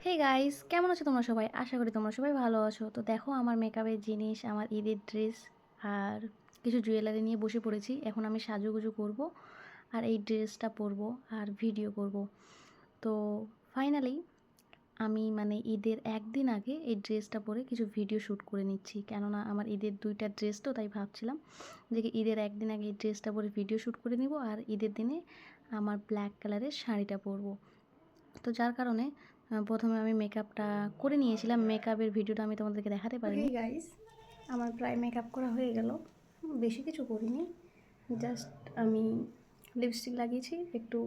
Hey guys, কেমন আছো তোমরা সবাই? আশা করি তোমরা সবাই ভালো আছো। তো দেখো আমার মেকআপের জিনিস, আমার ঈদের ড্রেস আর কিছু জুয়েলারি নিয়ে বসে পড়েছি। এখন আমি সাজুগুজু করব আর এই ড্রেসটা পরবো আর ভিডিও করব। তো ফাইনালি আমি ঈদের একদিন আগে এই ড্রেসটা পরে কিছু ভিডিও শ্যুট করে নিচ্ছি, কেননা আমার ঈদের দুইটা ড্রেস, তো তাই ভাবছিলাম যে ঈদের একদিন আগে এই ড্রেসটা পরে ভিডিও শ্যুট করে নিব আর ঈদের দিনে আমার ব্ল্যাক কালারের শাড়িটা পরবো। তো যার কারণে প্রথমে আমি মেকআপটা করে নিয়েছিলাম। মেকআপের ভিডিওটা আমি তোমাদেরকে দেখাতে পারিনি। গাইস, আমার প্রায় মেকআপ করা হয়ে গেল, বেশি কিছু করিনি। জাস্ট আমি লিপস্টিক লাগিয়েছি, একটু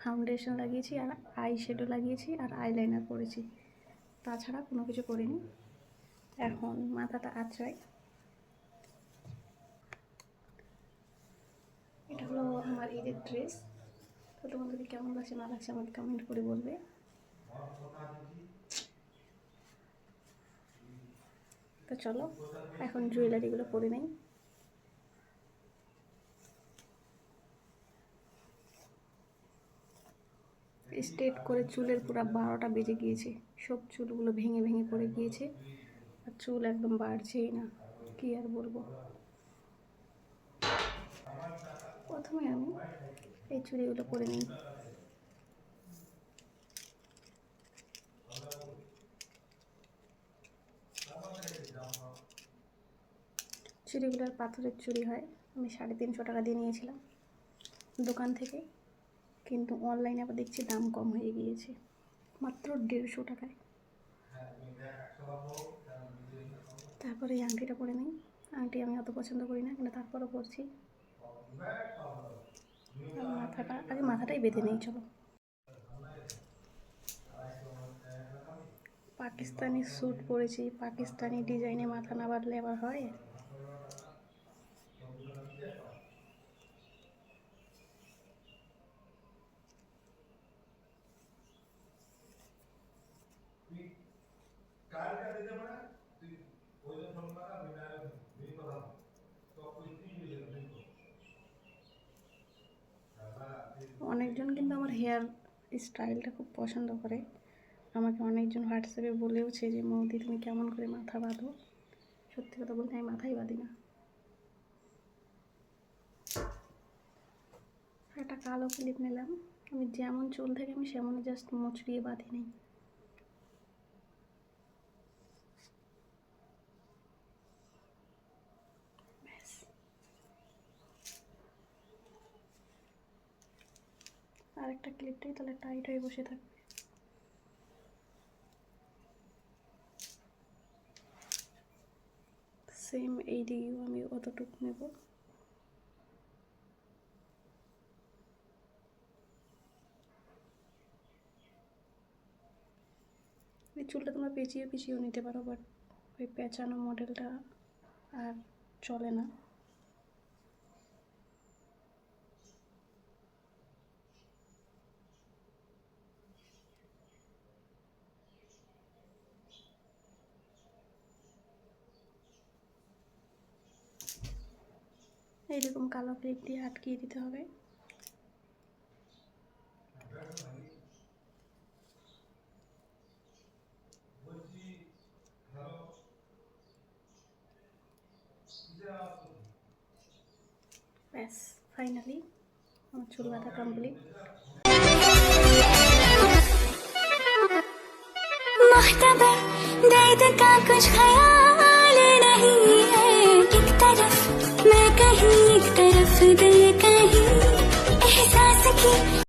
ফাউন্ডেশন লাগিয়েছি আর আই শ্যাডো লাগিয়েছি আর আইলাইনার করেছি, তাছাড়া কোনো কিছু করিনি। এখন মাথাটা আঁচড়াই। এটা হলো আমার ঈদের ড্রেস। তো তোমাদেরকে কেমন লাগছে না লাগছে আমাকে কমেন্ট করে বলবে। তো চলো এখন জুয়েলারিগুলো পরে নেই। স্ট্রেট করে চুলের পুরো 12টা বেজে গিয়েছে, সব চুলগুলো ভেঙে ভেঙে পড়ে গিয়েছে আর চুল একদম বাড়ছেই না, কি আর বলবো। প্রথমে আমি এই চুড়িগুলো পরে নিই। চুড়িগুলোর পাথরের চুড়ি হয়, আমি 350 টাকা দিয়ে নিয়েছিলাম দোকান থেকে, কিন্তু অনলাইনে আবার দেখছি দাম কম হয়ে গিয়েছে, মাত্র 150 টাকায়। তারপরে এই আংটিটা পরে নিই। আংটি আমি অত পছন্দ করি না, কিন্তু তারপরও পরছি। মাথাটাই বেঁধে নেই। চলো, পাকিস্তানি স্যুট পরেছি, পাকিস্তানি ডিজাইনে মাথা না বাঁধলে আবার হয়। অনেকজন কিন্তু আমার হেয়ার স্টাইলটা খুব পছন্দ করে। আমাকে অনেকজন হোয়াটসঅ্যাপে বলেওছে যে মৌদি তুমি কেমন করে মাথা বাঁধো। সত্যি কথা বলতে আমি মাথাই বাঁধি না। একটা কালো ক্লিপ নিলাম, আমি যেমন চুল থেকে আমি সেমনই জাস্ট মুচড়িয়ে বাঁধি নেই। আর একটা ক্লিপটাই তাহলে টাইট হয়ে বসে থাকবে। সেম এই দিকেও আমি অতটুকু নেব। এই চুলটা তোমরা পেঁচিয়ে পেঁচিয়েও নিতে পারো, বাট ওই পেঁচানো মডেলটা আর চলে না। এইরকম কালো ক্লিপ দিয়ে আটকিয়ে দিতে হবে। ব্যাস, ফাইনালি আমার চুল বাঁধা কমপ্লিট। दर्द का कुछ ख्याल नहीं है, एक तरफ मैं कहीं एक तरफ दिल कहीं, एहसास की